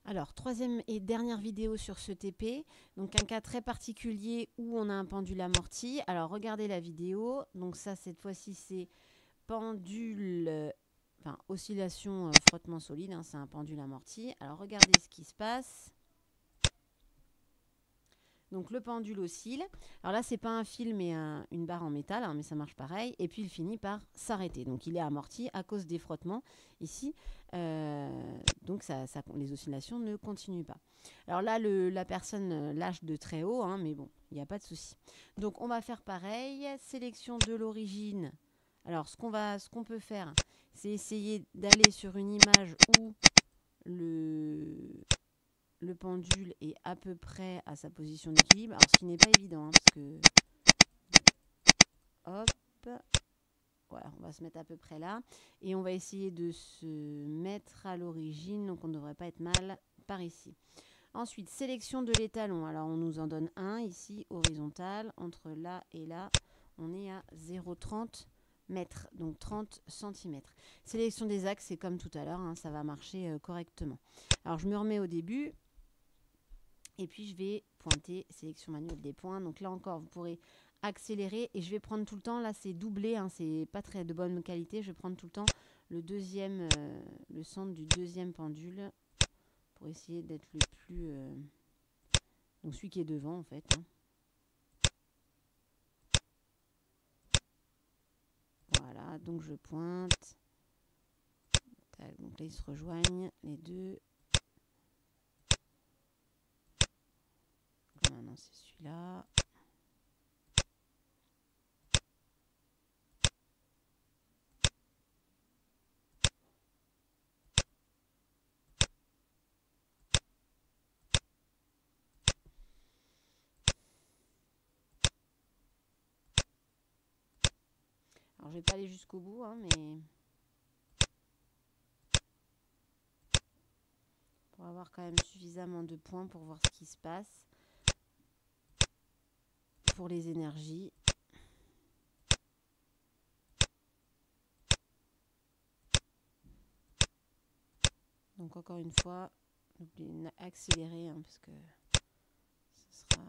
Alors, troisième et dernière vidéo sur ce TP. Donc, un cas très particulier où on a un pendule amorti. Alors, regardez la vidéo. Donc, ça, cette fois-ci, c'est pendule, enfin, oscillation, frottement solide. Hein, c'est un pendule amorti. Alors, regardez ce qui se passe. Donc, le pendule oscille. Alors là, c'est pas un fil, mais une barre en métal, hein, mais ça marche pareil. Et puis, il finit par s'arrêter. Donc, il est amorti à cause des frottements ici. Donc, les oscillations ne continuent pas. Alors là, la personne lâche de très haut, hein, mais bon, il n'y a pas de souci. Donc, on va faire pareil. Sélection de l'origine. Alors, ce qu'on peut faire, c'est essayer d'aller sur une image où le pendule est à peu près à sa position d'équilibre. Alors, ce qui n'est pas évident, hein, parce que... Hop. Voilà, on va se mettre à peu près là. Et on va essayer de se mettre à l'origine. Donc, on ne devrait pas être mal par ici. Ensuite, sélection de l'étalon. Alors, on nous en donne un ici, horizontal. Entre là et là, on est à 0,30 mètres, donc 30 cm. Sélection des axes, c'est comme tout à l'heure, hein, ça va marcher correctement. Alors, je me remets au début. Et puis, je vais pointer, sélection manuelle des points. Donc là encore, vous pourrez accélérer. Et je vais prendre tout le temps, là, c'est doublé, hein, c'est pas très de bonne qualité. Je vais prendre tout le temps le centre du deuxième pendule pour essayer d'être le plus... donc celui qui est devant, en fait. Hein. Voilà, donc je pointe. Tac, donc là, ils se rejoignent, les deux. Donc maintenant, c'est celui-là. Alors, je vais pas aller jusqu'au bout, hein, mais... pour avoir quand même suffisamment de points pour voir ce qui se passe. Pour les énergies. Donc encore une fois, n'oubliez d'accélérer hein, parce que ce sera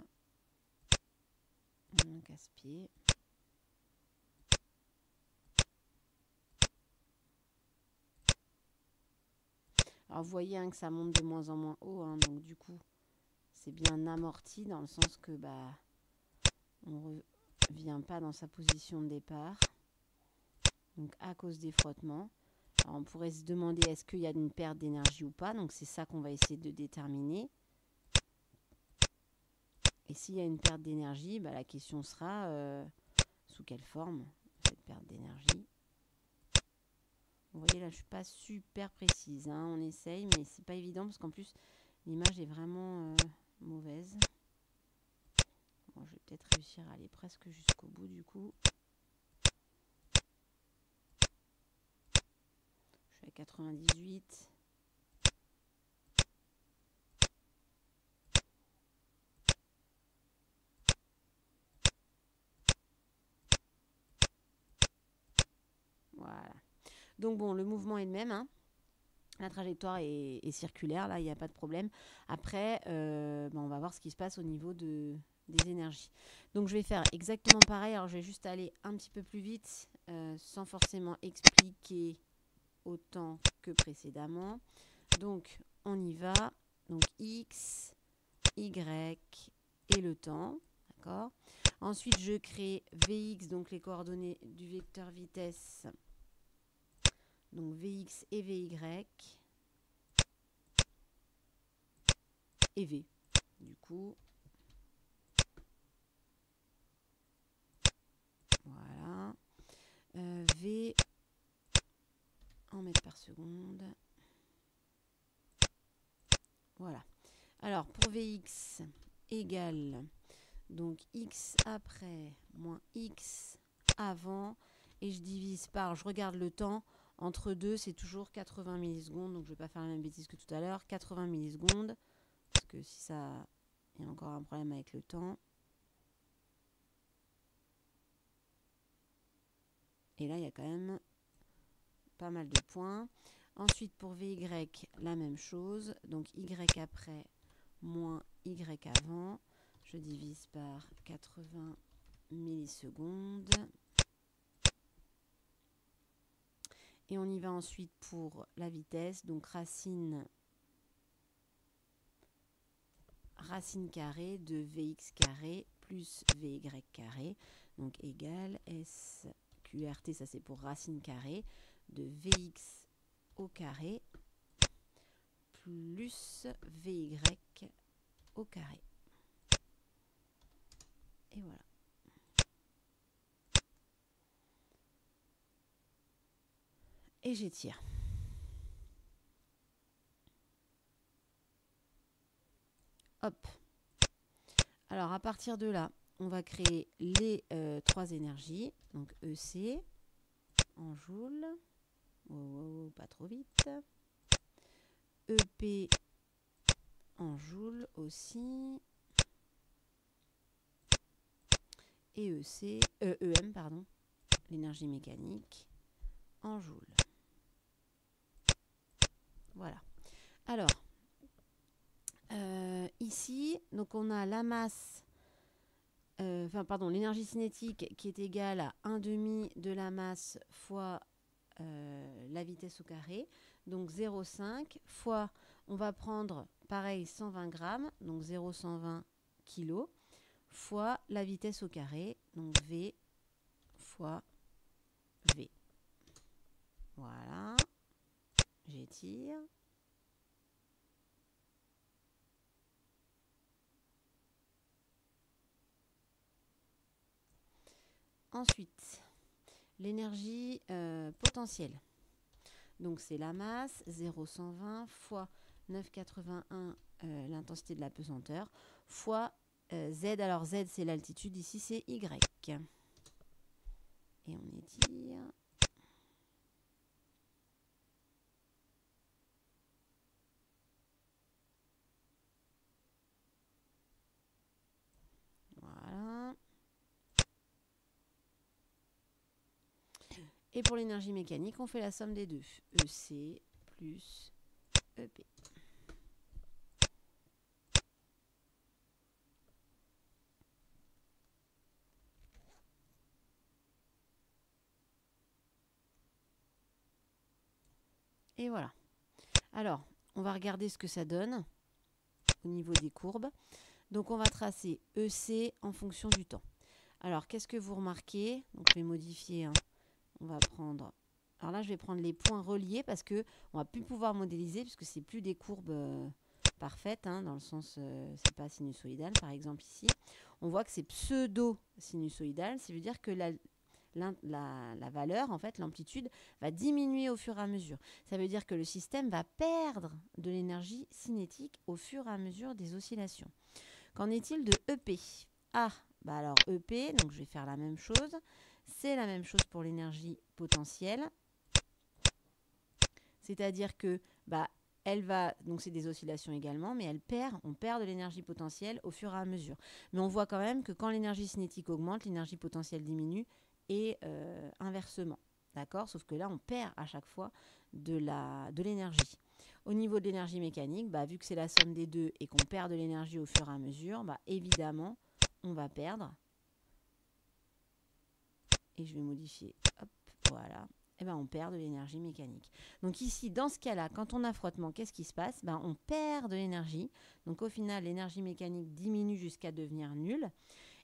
un casse-pied. Alors vous voyez hein, que ça monte de moins en moins haut, hein, donc du coup c'est bien amorti dans le sens que on ne revient pas dans sa position de départ. Donc à cause des frottements. Alors on pourrait se demander est-ce qu'il y a une perte d'énergie ou pas, donc c'est ça qu'on va essayer de déterminer. Et s'il y a une perte d'énergie, la question sera sous quelle forme cette perte d'énergie. Vous voyez là, je ne suis pas super précise. Hein. On essaye, mais c'est pas évident parce qu'en plus, l'image est vraiment mauvaise. Bon, je vais peut-être réussir à aller presque jusqu'au bout du coup. Je suis à 98. Voilà. Donc bon, le mouvement est le même. Hein. La trajectoire est circulaire, là, il n'y a pas de problème. Après, on va voir ce qui se passe au niveau des énergies. Donc, je vais faire exactement pareil. Alors, je vais juste aller un petit peu plus vite, sans forcément expliquer autant que précédemment. Donc, on y va. Donc, X, Y et le temps. D'accord. Ensuite, je crée Vx, donc les coordonnées du vecteur vitesse. Donc, Vx et Vy. Et V. Du coup, voilà. V en mètres par seconde. Voilà. Alors, pour Vx égale, donc X après moins X avant, et je divise par, je regarde le temps, entre deux, c'est toujours 80 millisecondes, donc je ne vais pas faire la même bêtise que tout à l'heure, 80 millisecondes, parce que si ça, il y a encore un problème avec le temps. Et là, il y a quand même pas mal de points. Ensuite, pour VY, la même chose. Donc, Y après moins Y avant. Je divise par 80 millisecondes. Et on y va ensuite pour la vitesse. Donc, racine carrée de Vx carré plus Vy carré. Donc, égale SQRT, ça c'est pour racine carrée de Vx au carré plus Vy au carré. Et voilà. Et j'étire. Hop. Alors, à partir de là, on va créer les trois énergies. Donc, EC en joules. Oh, pas trop vite. EP en joules aussi. Et EM, pardon, l'énergie mécanique en joules. Voilà. Alors, ici, donc on a la masse, l'énergie cinétique qui est égale à 1/2 de la masse fois la vitesse au carré. Donc 0,5 fois, on va prendre pareil 120 grammes, donc 0,120 kg, fois la vitesse au carré, donc V fois V. Voilà. J'étire. Ensuite, l'énergie potentielle. Donc, c'est la masse, 0,120 fois 9,81 l'intensité de la pesanteur, fois Z. Alors, Z, c'est l'altitude. Ici, c'est Y. Et on étire. Voilà. Et pour l'énergie mécanique, on fait la somme des deux. EC plus EP. Et voilà. Alors, on va regarder ce que ça donne au niveau des courbes. Donc, on va tracer EC en fonction du temps. Alors, qu'est-ce que vous remarquez? Donc, je vais modifier. Hein. On va prendre... Alors là, je vais prendre les points reliés parce qu'on ne va plus pouvoir modéliser puisque ce n'est plus des courbes parfaites, hein, dans le sens, c'est pas sinusoïdal. Par exemple, ici, on voit que c'est pseudo-sinusoïdal. Ça veut dire que la valeur, en fait, l'amplitude, va diminuer au fur et à mesure. Ça veut dire que le système va perdre de l'énergie cinétique au fur et à mesure des oscillations. Qu'en est-il de EP? Bah alors EP, donc je vais faire la même chose. C'est la même chose pour l'énergie potentielle. C'est-à-dire que elle va, donc c'est des oscillations également, mais on perd de l'énergie potentielle au fur et à mesure. Mais on voit quand même que quand l'énergie cinétique augmente, l'énergie potentielle diminue et inversement. D'accord? Sauf que là, on perd à chaque fois de l'énergie. Au niveau de l'énergie mécanique, vu que c'est la somme des deux et qu'on perd de l'énergie au fur et à mesure, évidemment, on va perdre. Et je vais modifier. Hop, voilà. Et on perd de l'énergie mécanique. Donc ici, dans ce cas-là, quand on a frottement, qu'est-ce qui se passe? On perd de l'énergie. Donc au final, l'énergie mécanique diminue jusqu'à devenir nulle.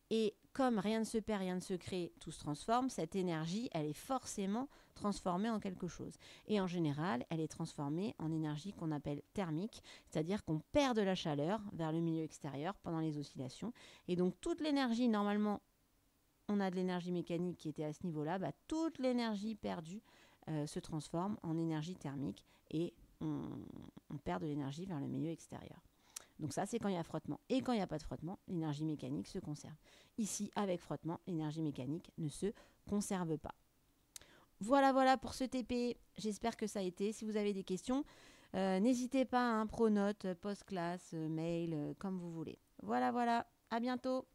Et comme rien ne se perd, rien ne se crée, tout se transforme, cette énergie, elle est forcément transformée en quelque chose. Et en général, elle est transformée en énergie qu'on appelle thermique, c'est-à-dire qu'on perd de la chaleur vers le milieu extérieur pendant les oscillations. Et donc toute l'énergie, normalement, on a de l'énergie mécanique qui était à ce niveau-là, toute l'énergie perdue se transforme en énergie thermique et on perd de l'énergie vers le milieu extérieur. Donc ça, c'est quand il y a frottement. Et quand il n'y a pas de frottement, l'énergie mécanique se conserve. Ici, avec frottement, l'énergie mécanique ne se conserve pas. Voilà pour ce TP. J'espère que ça a été. Si vous avez des questions, n'hésitez pas, pronote, post-classe, mail, comme vous voulez. Voilà. À bientôt.